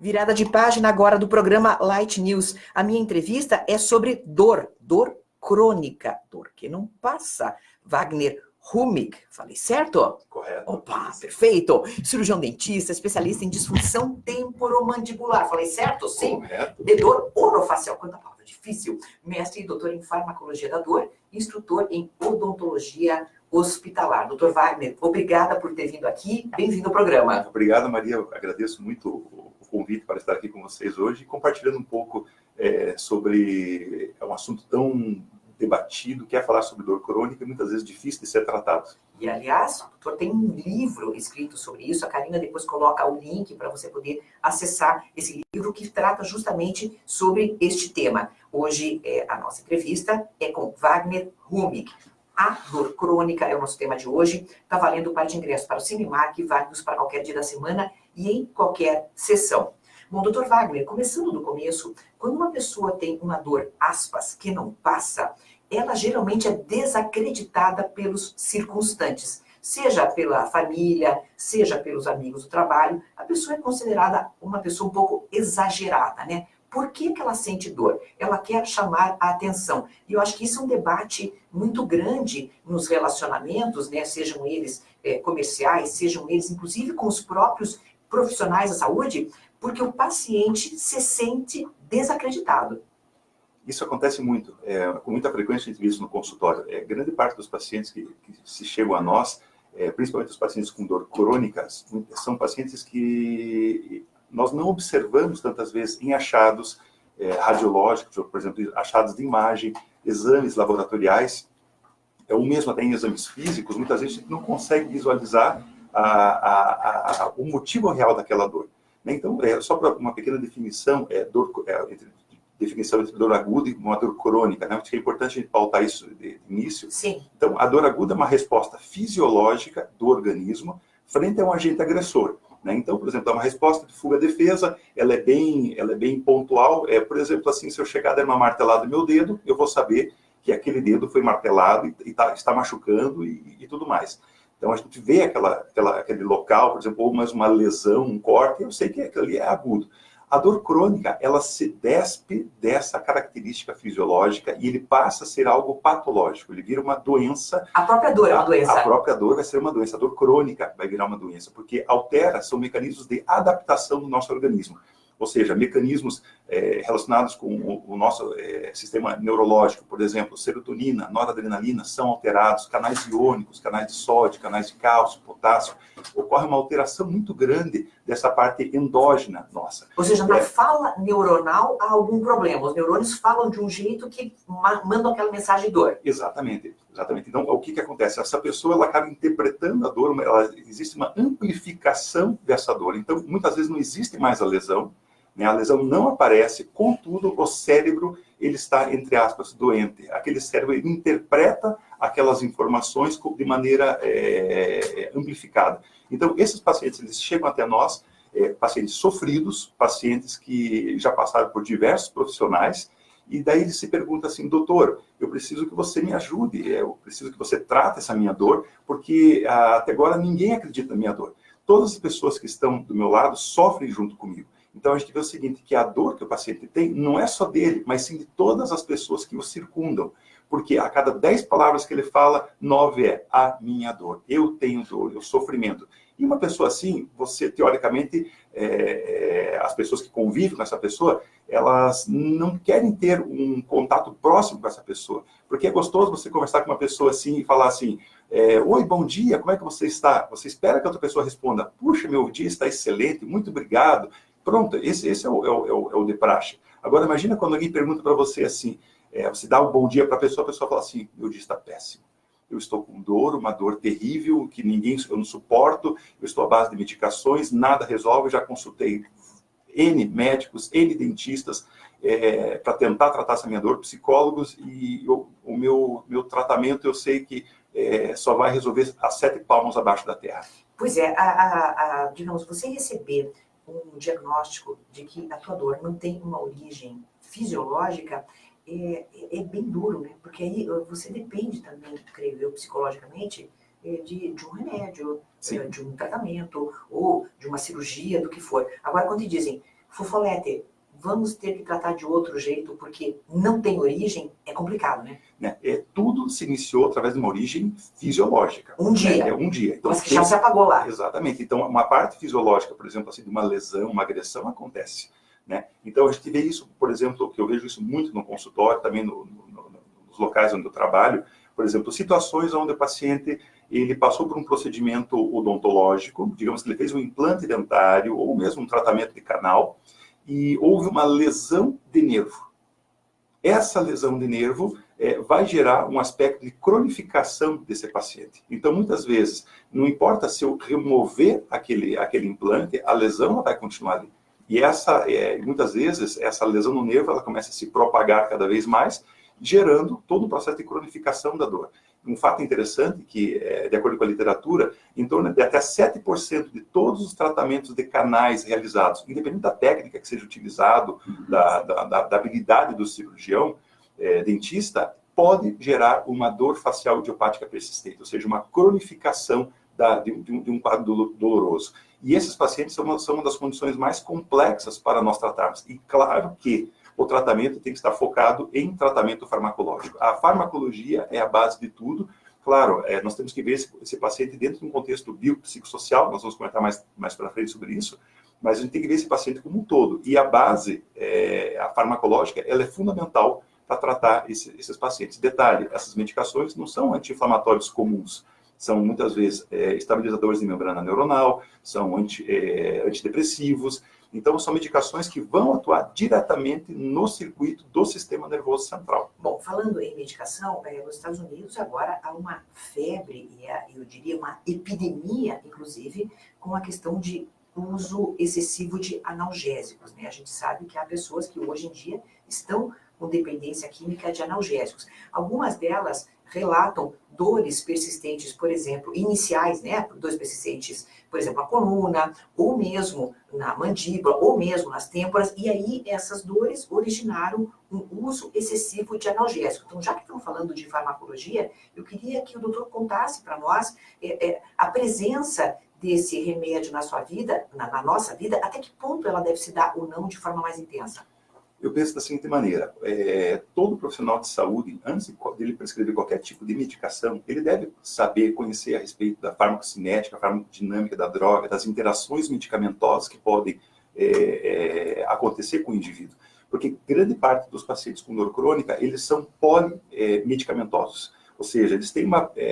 Virada de página agora do programa Light News. A minha entrevista é sobre dor crônica, dor que não passa. Wagner Humig, falei certo? Correto. Opa, perfeito. Cirurgião dentista, especialista em disfunção temporomandibular, falei certo? Sim. Correto. De dor orofacial, quanta palavra difícil. Mestre e doutor em farmacologia da dor, instrutor em odontologia hospitalar. Doutor Wagner, obrigada por ter vindo aqui. Bem-vindo ao programa. Obrigado, Maria. Eu agradeço muito o convite para estar aqui com vocês hoje, compartilhando um pouco sobre um assunto tão debatido, que é falar sobre dor crônica, muitas vezes difícil de ser tratado. E, aliás, o doutor tem um livro escrito sobre isso. A Karina depois coloca o link para você poder acessar esse livro que trata justamente sobre este tema. Hoje, a nossa entrevista é com Wagner Humig. A dor crônica é o nosso tema de hoje. Está valendo o par de ingressos para o Cinemark, válidos para qualquer dia da semana e em qualquer sessão. Bom, doutor Wagner, começando do começo, quando uma pessoa tem uma dor, aspas, que não passa, ela geralmente é desacreditada pelos circunstantes. Seja pela família, seja pelos amigos do trabalho, a pessoa é considerada uma pessoa um pouco exagerada, né? Por que ela sente dor? Ela quer chamar a atenção. E eu acho que isso é um debate muito grande nos relacionamentos, né? Sejam eles comerciais, sejam eles inclusive com os próprios profissionais da saúde, porque o paciente se sente desacreditado. Isso acontece muito, com muita frequência a gente vê isso no consultório. Grande parte dos pacientes que se chegam a nós, principalmente os pacientes com dor crônicas, são pacientes que nós não observamos tantas vezes em achados radiológicos, ou, por exemplo, achados de imagem, exames laboratoriais, ou mesmo até em exames físicos, muitas vezes a gente não consegue visualizar o motivo real daquela dor. Então, só para uma pequena definição, definição entre dor aguda e uma dor crônica, né? Acho que é importante a gente pautar isso de início. Sim. Então, a dor aguda é uma resposta fisiológica do organismo frente a um agente agressor, né? Então, por exemplo, é uma resposta de fuga-defesa, ela é bem pontual. Por exemplo, assim, se eu chegar a dar uma martelada no meu dedo, eu vou saber que aquele dedo foi martelado e está machucando e tudo mais. Então, a gente vê aquele local, por exemplo, ou mais uma lesão, um corte, eu sei que aquilo ali é agudo. A dor crônica, ela se despe dessa característica fisiológica e ele passa a ser algo patológico. Ele vira uma doença. A própria dor é uma doença. A própria dor vai ser uma doença. A dor crônica vai virar uma doença, porque são mecanismos de adaptação do nosso organismo. Ou seja, mecanismos relacionados com o nosso sistema neurológico, por exemplo, serotonina, noradrenalina, são alterados, canais iônicos, canais de sódio, canais de cálcio, potássio. Ocorre uma alteração muito grande dessa parte endógena nossa. Ou seja, na fala neuronal há algum problema. Os neurônios falam de um jeito que mandam aquela mensagem de dor. Exatamente. Então, o que acontece? Essa pessoa ela acaba interpretando a dor, existe uma amplificação dessa dor. Então, muitas vezes não existe mais a lesão, né? A lesão não aparece, contudo, o cérebro ele está, entre aspas, doente. Aquele cérebro ele interpreta aquelas informações de maneira amplificada. Então, esses pacientes eles chegam até nós, pacientes sofridos, pacientes que já passaram por diversos profissionais, e daí ele se pergunta assim, doutor, eu preciso que você me ajude, eu preciso que você trate essa minha dor, porque até agora ninguém acredita na minha dor. Todas as pessoas que estão do meu lado sofrem junto comigo. Então a gente vê o seguinte, que a dor que o paciente tem não é só dele, mas sim de todas as pessoas que o circundam. Porque a cada 10 palavras que ele fala, 9 é a minha dor, eu tenho dor, eu sofrimento. E uma pessoa assim, você teoricamente, as pessoas que convivem com essa pessoa, elas não querem ter um contato próximo com essa pessoa. Porque é gostoso você conversar com uma pessoa assim e falar assim, oi, bom dia, como é que você está? Você espera que a outra pessoa responda, puxa, meu dia está excelente, muito obrigado. Pronto, esse é o de praxe. Agora, imagina quando alguém pergunta para você assim, você dá um bom dia para a pessoa fala assim, meu dia está péssimo. Eu estou com dor, uma dor terrível, que eu não suporto, eu estou à base de medicações, nada resolve, já consultei N médicos, N dentistas, para tentar tratar essa minha dor, psicólogos, e o meu tratamento eu sei que só vai resolver a 7 palmos abaixo da terra. Pois é, digamos, você receber um diagnóstico de que a tua dor não tem uma origem fisiológica, é bem duro, né? Porque aí você depende também, creio eu, psicologicamente, de um remédio, de um tratamento, ou de uma cirurgia, do que for. Agora, quando te dizem, Fofolete, vamos ter que tratar de outro jeito, porque não tem origem, é complicado, né? Tudo se iniciou através de uma origem fisiológica. Um dia. Um dia. Então, mas que já se apagou lá. Exatamente. Então, uma parte fisiológica, por exemplo, assim, de uma lesão, uma agressão, acontece. Né? Então, a gente vê isso, por exemplo, que eu vejo isso muito no consultório, também nos locais onde eu trabalho, por exemplo, situações onde o paciente ele passou por um procedimento odontológico, digamos que ele fez um implante dentário ou mesmo um tratamento de canal, e houve uma lesão de nervo. Essa lesão de nervo vai gerar um aspecto de cronificação desse paciente. Então, muitas vezes, não importa se eu remover aquele implante, a lesão ela vai continuar ali. E muitas vezes, essa lesão no nervo ela começa a se propagar cada vez mais, gerando todo um processo de cronificação da dor. Um fato interessante que, de acordo com a literatura, em torno de até 7% de todos os tratamentos de canais realizados, independente da técnica que seja utilizado, da habilidade do cirurgião, dentista, pode gerar uma dor facial idiopática persistente, ou seja, uma cronificação de um quadro doloroso. E esses pacientes são uma das condições mais complexas para nós tratarmos. E claro que o tratamento tem que estar focado em tratamento farmacológico. A farmacologia é a base de tudo. Claro, nós temos que ver esse paciente dentro de um contexto biopsicossocial, nós vamos comentar mais para frente sobre isso, mas a gente tem que ver esse paciente como um todo. E a base, a farmacológica, ela é fundamental para tratar esses pacientes. Detalhe, essas medicações não são anti-inflamatórios comuns, são muitas vezes estabilizadores de membrana neuronal, são antidepressivos. Então, são medicações que vão atuar diretamente no circuito do sistema nervoso central. Bom, falando em medicação, nos Estados Unidos agora há uma febre, e eu diria uma epidemia, inclusive, com a questão de uso excessivo de analgésicos, né? A gente sabe que há pessoas que hoje em dia estão com dependência química de analgésicos. Algumas delas relatam dores persistentes, por exemplo, iniciais, né? Dores persistentes, por exemplo, na coluna, ou mesmo na mandíbula, ou mesmo nas têmporas, e aí essas dores originaram um uso excessivo de analgésico. Então, já que estamos falando de farmacologia, eu queria que o doutor contasse para nós a presença desse remédio na sua vida, na nossa vida, até que ponto ela deve se dar ou não de forma mais intensa. Eu penso da seguinte maneira, todo profissional de saúde, antes de ele prescrever qualquer tipo de medicação, ele deve saber, conhecer a respeito da farmacocinética, a farmacodinâmica da droga, das interações medicamentosas que podem acontecer com o indivíduo. Porque grande parte dos pacientes com dor crônica, eles são polimedicamentosos. Ou seja, eles têm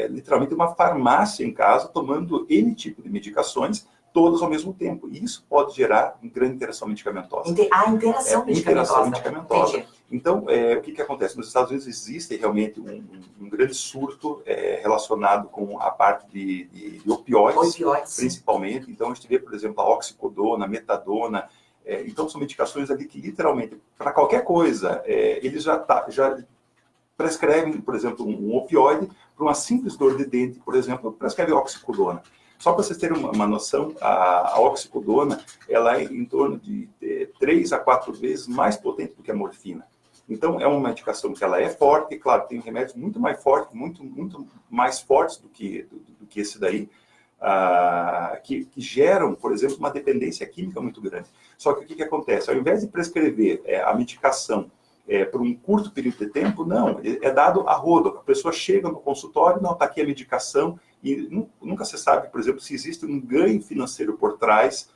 literalmente uma farmácia em casa tomando N tipo de medicações, todas ao mesmo tempo. E isso pode gerar uma grande interação medicamentosa. A interação medicamentosa. Então, o que acontece? Nos Estados Unidos existe realmente um grande surto relacionado com a parte de opioides, principalmente. Então, a gente vê, por exemplo, a oxicodona, a metadona. Então, são medicações ali que, literalmente, para qualquer coisa, eles já prescrevem, por exemplo, um opioide para uma simples dor de dente, por exemplo, prescreve oxicodona. Só para vocês terem uma noção, a oxicodona ela é em torno de 3 a 4 vezes mais potente do que a morfina. Então, é uma medicação que ela é forte, e, claro, tem remédios muito mais fortes, muito mais fortes do que esse daí, que geram, por exemplo, uma dependência química muito grande. Só que o que acontece? Ao invés de prescrever a medicação por um curto período de tempo, não, é dado a rodo. A pessoa chega no consultório, não, está aqui a medicação, e nunca se sabe, por exemplo, se existe um ganho financeiro por trás,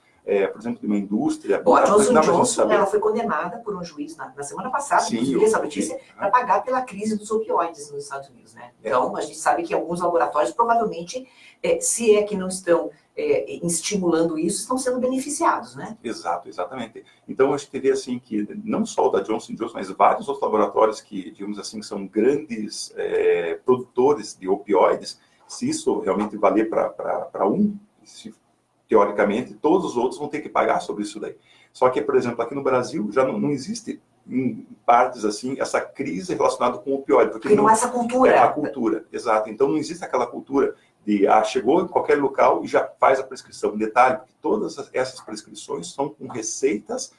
por exemplo, de uma indústria. Bom, a Johnson ela foi condenada por um juiz na semana passada, inclusive essa notícia, para pagar pela crise dos opioides nos Estados Unidos, né? Então, a gente sabe que alguns laboratórios, provavelmente, se é que não estão estimulando isso, estão sendo beneficiados, né? Exatamente. Então, a gente vê assim que não só o da Johnson & Johnson, mas vários outros laboratórios que, digamos assim, são grandes produtores de opioides, se isso realmente valer para teoricamente, todos os outros vão ter que pagar sobre isso daí. Só que, por exemplo, aqui no Brasil já não existe, em partes assim, essa crise relacionada com o opioide. Porque não há essa cultura. A cultura, exato. Então, não existe aquela cultura de, chegou em qualquer local e já faz a prescrição. Detalhe, porque todas essas prescrições são com receitas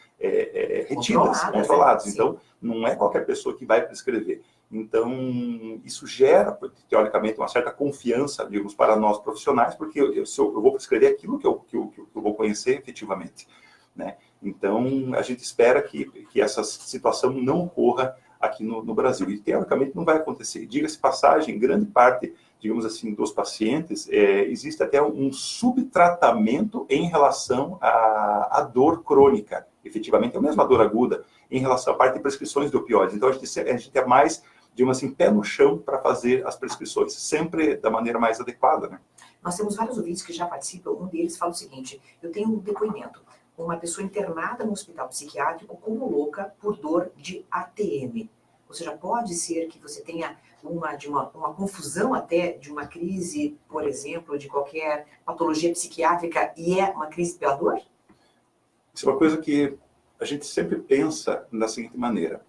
retidas, controladas. Então, não é qualquer pessoa que vai prescrever. Então, isso gera, teoricamente, uma certa confiança, digamos, para nós profissionais, porque eu vou prescrever aquilo que eu vou conhecer efetivamente, né? Então, a gente espera que essa situação não ocorra aqui no Brasil. E, teoricamente, não vai acontecer. Diga-se passagem, grande parte, digamos assim, dos pacientes, existe até um subtratamento em relação à dor crônica. Efetivamente, é a mesma dor aguda em relação à parte de prescrições de opioides. Então, a gente é mais, digamos assim, pé no chão para fazer as prescrições, sempre da maneira mais adequada, né? Nós temos vários ouvintes que já participam. Um deles fala o seguinte: eu tenho um depoimento. Uma pessoa internada no hospital psiquiátrico como louca por dor de ATM. Ou seja, pode ser que você tenha uma confusão até de uma crise, por exemplo, de qualquer patologia psiquiátrica e é uma crise pela dor? Isso é uma coisa que a gente sempre pensa da seguinte maneira.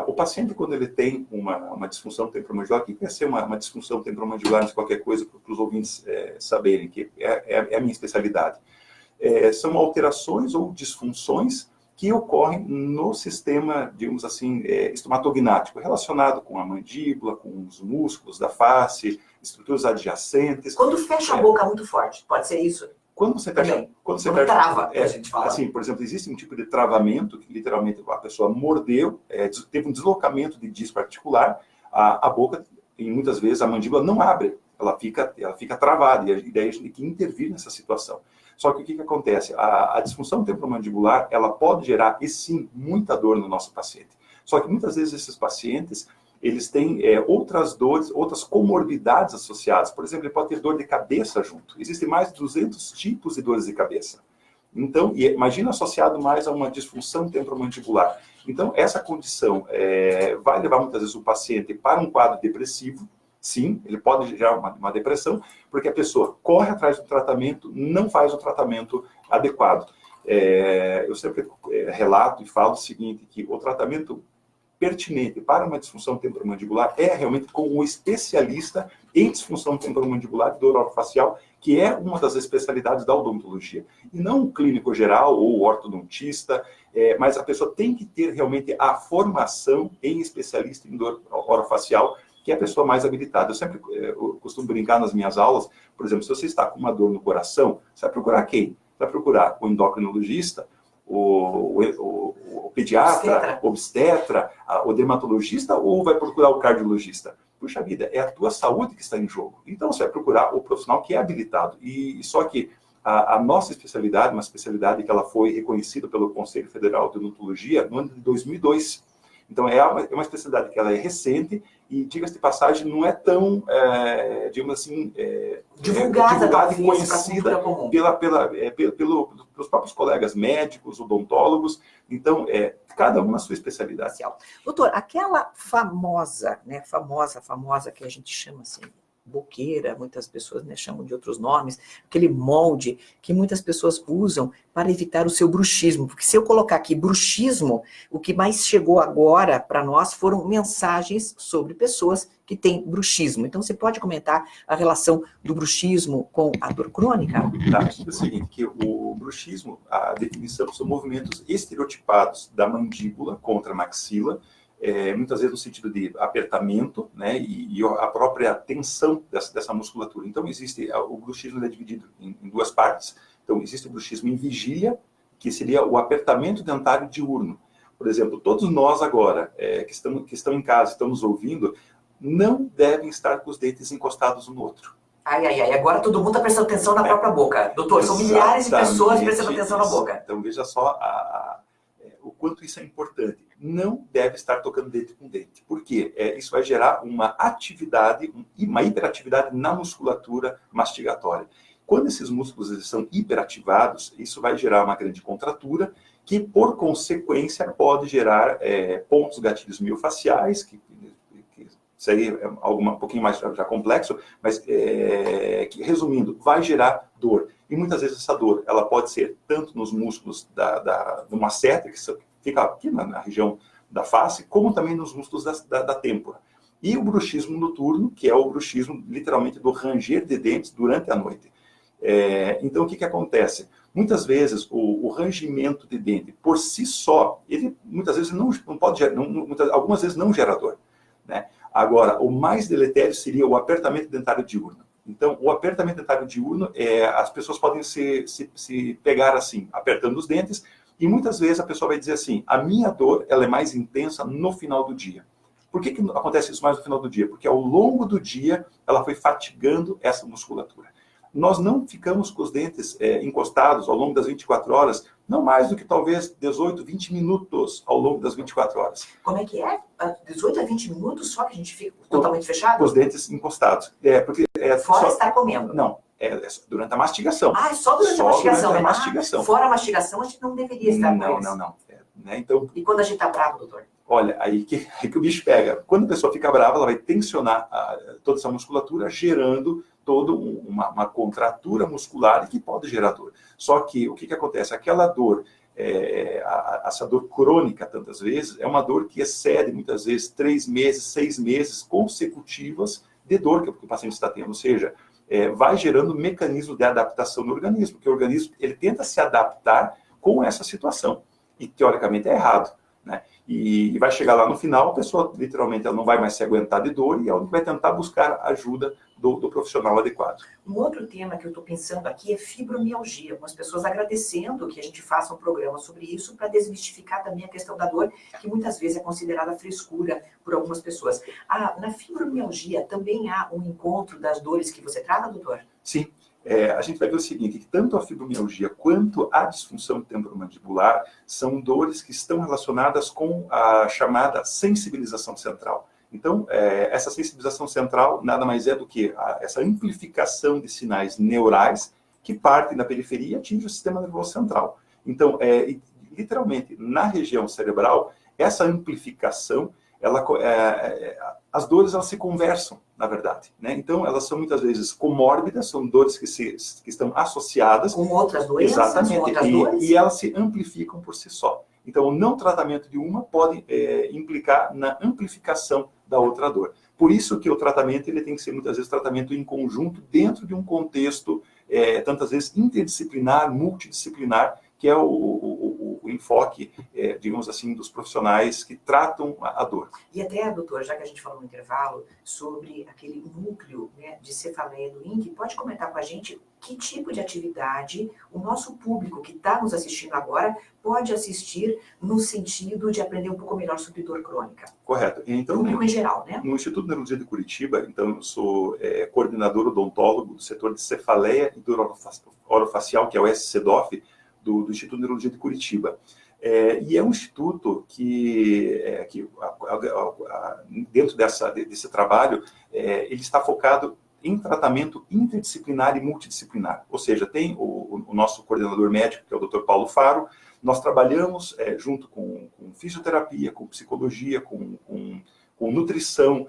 O paciente, quando ele tem uma disfunção temporomandibular, o que quer ser uma disfunção temporomandibular, de qualquer coisa, para os ouvintes saberem, que é a minha especialidade. São alterações ou disfunções que ocorrem no sistema, digamos assim, estomatognático, relacionado com a mandíbula, com os músculos da face, estruturas adjacentes. Quando fecha a boca muito forte, pode ser isso? Quando você fecha... Quando trava, a gente fala. Assim, por exemplo, existe um tipo de travamento, que literalmente a pessoa mordeu, teve um deslocamento de disco articular, a boca, e muitas vezes a mandíbula não abre, ela fica travada, e daí a gente tem que intervir nessa situação. Só que o que acontece? A disfunção temporomandibular, ela pode gerar, e sim, muita dor no nosso paciente. Só que muitas vezes esses pacientes, eles têm outras dores, outras comorbidades associadas. Por exemplo, ele pode ter dor de cabeça junto. Existem mais de 200 tipos de dores de cabeça. Então, imagina associado mais a uma disfunção temporomandibular. Então, essa condição vai levar muitas vezes o paciente para um quadro depressivo. Sim, ele pode gerar uma depressão, porque a pessoa corre atrás do tratamento, não faz o tratamento adequado. Eu sempre relato e falo o seguinte, que o tratamento pertinente para uma disfunção temporomandibular é realmente com o especialista em disfunção temporomandibular e dor orofacial, que é uma das especialidades da odontologia. E não um clínico geral ou ortodontista, mas a pessoa tem que ter realmente a formação em especialista em dor orofacial, que é a pessoa mais habilitada. Eu costumo brincar nas minhas aulas, por exemplo, se você está com uma dor no coração, você vai procurar quem? Você vai procurar o endocrinologista, o pediatra, o obstetra, o dermatologista, ou vai procurar o cardiologista? Puxa vida, é a tua saúde que está em jogo. Então você vai procurar o profissional que é habilitado. E só que a nossa especialidade, uma especialidade que ela foi reconhecida pelo Conselho Federal de Odontologia no ano de 2002. Então, é uma especialidade que ela é recente e, diga-se de passagem, não é tão, digamos assim, divulgada e conhecida pelos próprios colegas médicos, odontólogos. Então, cada um na sua especialidade. Doutor, aquela famosa, né, famosa que a gente chama assim, boqueira, muitas pessoas, né, chamam de outros nomes, aquele molde que muitas pessoas usam para evitar o seu bruxismo. Porque se eu colocar aqui bruxismo, o que mais chegou agora para nós foram mensagens sobre pessoas que têm bruxismo. Então, você pode comentar a relação do bruxismo com a dor crônica? Tá, é o seguinte, que o bruxismo, a definição, são movimentos estereotipados da mandíbula contra a maxila, muitas vezes no sentido de apertamento, né, e a própria tensão dessa musculatura. Então, o bruxismo é dividido em duas partes. Então, existe o bruxismo em vigília, que seria o apertamento dentário diurno. Por exemplo, todos nós agora, que estão em casa, estamos ouvindo, não devem estar com os dentes encostados um no outro. Agora todo mundo está prestando atenção na própria boca. Doutor, são milhares de pessoas prestando atenção na boca. Então, veja só o quanto isso é importante. Não deve estar tocando dente com dente. Por quê? Isso vai gerar uma atividade, uma hiperatividade na musculatura mastigatória. Quando esses músculos eles são hiperativados, isso vai gerar uma grande contratura, que, por consequência, pode gerar pontos gatilhos miofaciais, que isso aí é algo um pouquinho mais já complexo, mas, resumindo, vai gerar dor. E muitas vezes essa dor ela pode ser tanto nos músculos do masseter, que fica aqui na região da face, como também nos músculos da têmpora. E o bruxismo noturno, que é o bruxismo, literalmente, do ranger de dentes durante a noite. Então, o que acontece? Muitas vezes, o rangimento de dente, por si só, ele muitas vezes não pode gerar, algumas vezes não gera dor, né? Agora, o mais deletério seria o apertamento dentário diurno. Então, o apertamento dentário diurno, as pessoas podem se pegar assim, apertando os dentes, E muitas vezes a pessoa vai dizer assim, a minha dor ela é mais intensa no final do dia. Por que acontece isso mais no final do dia? Porque ao longo do dia ela foi fatigando essa musculatura. Nós não ficamos com os dentes encostados ao longo das 24 horas, não mais do que talvez 18, 20 minutos ao longo das 24 horas. Como é que é? 18 a 20 minutos só que a gente fica totalmente fechado? Com os dentes encostados. Fora estar comendo. Não, durante a mastigação. Ah, é só durante a mastigação. Durante a mastigação. Fora a mastigação, a gente não deveria estar com eles. Não. Né? Então, e quando a gente está bravo, doutor? Olha, aí que o bicho pega. Quando a pessoa fica brava, ela vai tensionar toda essa musculatura, gerando toda uma contratura muscular que pode gerar dor. Só que o que acontece? Aquela dor, essa dor crônica, tantas vezes, é uma dor que excede, muitas vezes, 3 meses, 6 meses consecutivas de dor que o paciente está tendo. Ou seja, vai gerando mecanismos de adaptação no organismo, porque o organismo ele tenta se adaptar com essa situação. E, teoricamente, é errado. Né? E vai chegar lá no final, a pessoa, literalmente, ela não vai mais se aguentar de dor e ela vai tentar buscar ajuda do profissional adequado. Um outro tema que eu estou pensando aqui é fibromialgia. Algumas pessoas agradecendo que a gente faça um programa sobre isso para desmistificar também a questão da dor, que muitas vezes é considerada frescura por algumas pessoas. Na fibromialgia também há um encontro das dores que você trata, doutor? Sim. A gente vai ver o seguinte, que tanto a fibromialgia quanto a disfunção temporomandibular são dores que estão relacionadas com a chamada sensibilização central. Então, essa sensibilização central nada mais é do que essa amplificação de sinais neurais que partem da periferia e atingem o sistema nervoso central. Então, literalmente, na região cerebral, essa amplificação, as dores elas se conversam, na verdade. Né? Então, elas são muitas vezes comórbidas, são dores que estão associadas. Com outras doenças? Exatamente, com outras dores? E elas se amplificam por si só. Então, o não tratamento de uma pode implicar na amplificação da outra dor. Por isso que o tratamento ele tem que ser, muitas vezes, tratamento em conjunto, dentro de um contexto, tantas vezes, interdisciplinar, multidisciplinar, que é o enfoque, digamos assim, dos profissionais que tratam a dor. E até, doutor, já que a gente falou no intervalo sobre aquele núcleo, né, de cefaleia do INC, pode comentar com a gente que tipo de atividade o nosso público que está nos assistindo agora pode assistir no sentido de aprender um pouco melhor sobre dor crônica? Correto. Então, público em geral, né? No Instituto de Neurologia de Curitiba, então, eu sou coordenador odontólogo do setor de cefaleia e dor orofacial, que é o SCDOF, do Instituto de Neurologia de Curitiba. E é um instituto que dentro desse trabalho, ele está focado em tratamento interdisciplinar e multidisciplinar. Ou seja, tem o nosso coordenador médico, que é o Dr. Paulo Faro. Nós trabalhamos junto com fisioterapia, com psicologia, com nutrição,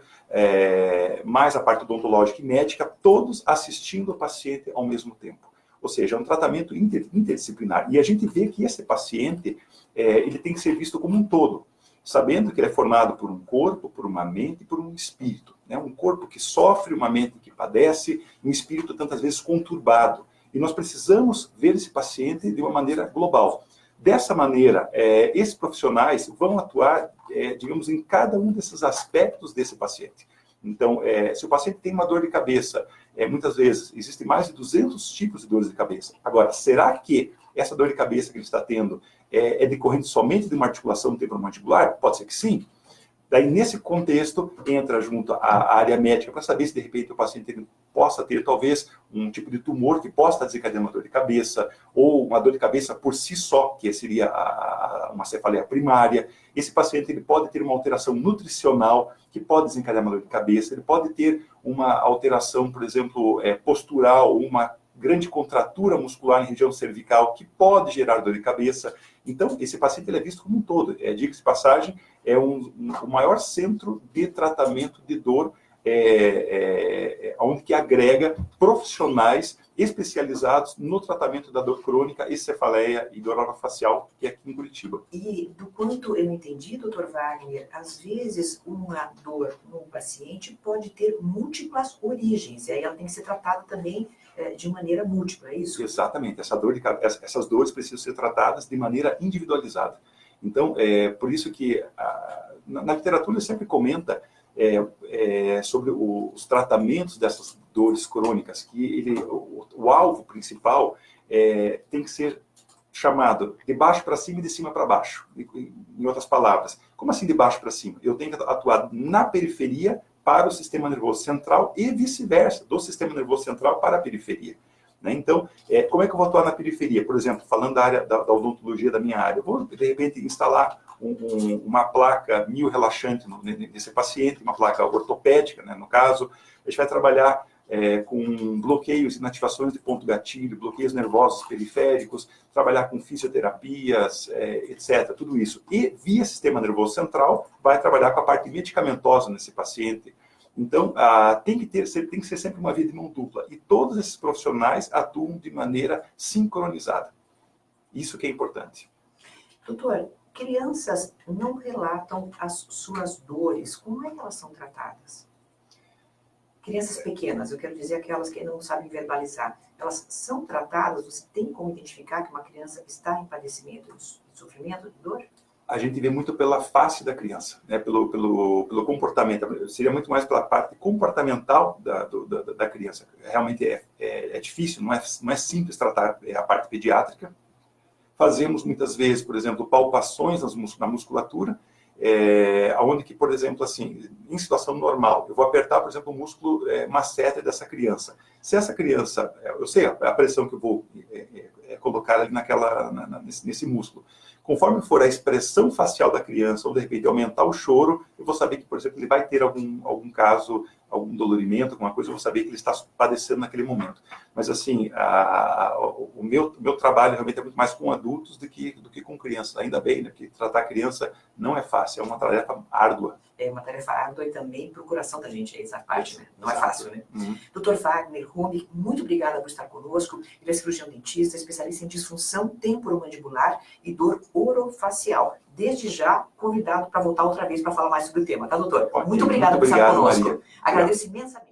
mais a parte odontológica e médica, todos assistindo o paciente ao mesmo tempo. Ou seja, é um tratamento interdisciplinar. E a gente vê que esse paciente, ele tem que ser visto como um todo, sabendo que ele é formado por um corpo, por uma mente e por um espírito. Né? Um corpo que sofre, uma mente que padece, um espírito tantas vezes conturbado. E nós precisamos ver esse paciente de uma maneira global. Dessa maneira, esses profissionais vão atuar, digamos, em cada um desses aspectos desse paciente. Então, se o paciente tem uma dor de cabeça, muitas vezes existem mais de 200 tipos de dores de cabeça. Agora, será que essa dor de cabeça que ele está tendo é decorrente somente de uma articulação temporomandibular? Pode ser que sim. Daí, nesse contexto, entra junto a área médica para saber se, de repente, o paciente possa ter, talvez, um tipo de tumor que possa desencadear uma dor de cabeça, ou uma dor de cabeça por si só, que seria uma cefaleia primária. Esse paciente ele pode ter uma alteração nutricional, que pode desencadear uma dor de cabeça. Ele pode ter uma alteração, por exemplo, postural, uma grande contratura muscular em região cervical, que pode gerar dor de cabeça. Então, esse paciente ele é visto como um todo. Diga-se de passagem, é o maior centro de tratamento de dor, onde que agrega profissionais especializados no tratamento da dor crônica e cefaleia e dor orofacial, que é aqui em Curitiba. E do quanto eu entendi, doutor Wagner, às vezes uma dor no paciente pode ter múltiplas origens, e aí ela tem que ser tratada também de maneira múltipla, é isso? Exatamente. Essas dores precisam ser tratadas de maneira individualizada. Então, por isso que na literatura sempre comenta sobre os tratamentos dessas dores crônicas, que o alvo principal tem que ser chamado de baixo para cima e de cima para baixo. Em outras palavras, como assim de baixo para cima? Eu tenho que atuar na periferia para o sistema nervoso central e vice-versa, do sistema nervoso central para a periferia. Né? Então, como é que eu vou atuar na periferia? Por exemplo, falando da área da odontologia da minha área, eu vou, de repente, instalar uma placa miorrelaxante nesse paciente, uma placa ortopédica, né? No caso, a gente vai trabalhar com bloqueios e inativações de ponto gatilho, bloqueios nervosos periféricos, trabalhar com fisioterapias, etc., tudo isso. E, via sistema nervoso central, vai trabalhar com a parte medicamentosa nesse paciente. Então, tem que ser sempre uma via de mão dupla. E todos esses profissionais atuam de maneira sincronizada. Isso que é importante. Doutor, crianças não relatam as suas dores. Como é que elas são tratadas? Crianças pequenas, eu quero dizer aquelas que não sabem verbalizar, elas são tratadas? Você tem como identificar que uma criança está em padecimento de sofrimento, de dor? A gente vê muito pela face da criança, né? pelo comportamento. Seria muito mais pela parte comportamental da criança. Realmente é difícil, não é simples tratar a parte pediátrica. Fazemos muitas vezes, por exemplo, palpações na musculatura, onde que, por exemplo, assim, em situação normal, eu vou apertar, por exemplo, o músculo masseter dessa criança. Se essa criança, eu sei a pressão que eu vou colocar ali nesse músculo. Conforme for a expressão facial da criança, ou de repente aumentar o choro, eu vou saber que, por exemplo, ele vai ter algum caso, algum dolorimento, alguma coisa, eu vou saber que ele está padecendo naquele momento. Mas, assim, o meu trabalho realmente é muito mais com adultos do que com crianças. Ainda bem, né? Porque tratar criança não é fácil, é uma tarefa árdua. É uma tarefa árdua e também para o coração da gente, essa parte, né? Não Exato. É fácil, né? Uhum. Dr. Wagner Rume, muito obrigada por estar conosco. Ele é cirurgião dentista, especialista em disfunção temporomandibular e dor orofacial. Desde já, convidado para voltar outra vez para falar mais sobre o tema, tá, doutor? Ótimo. Muito obrigada por estar conosco. Maria. Agradeço imensamente.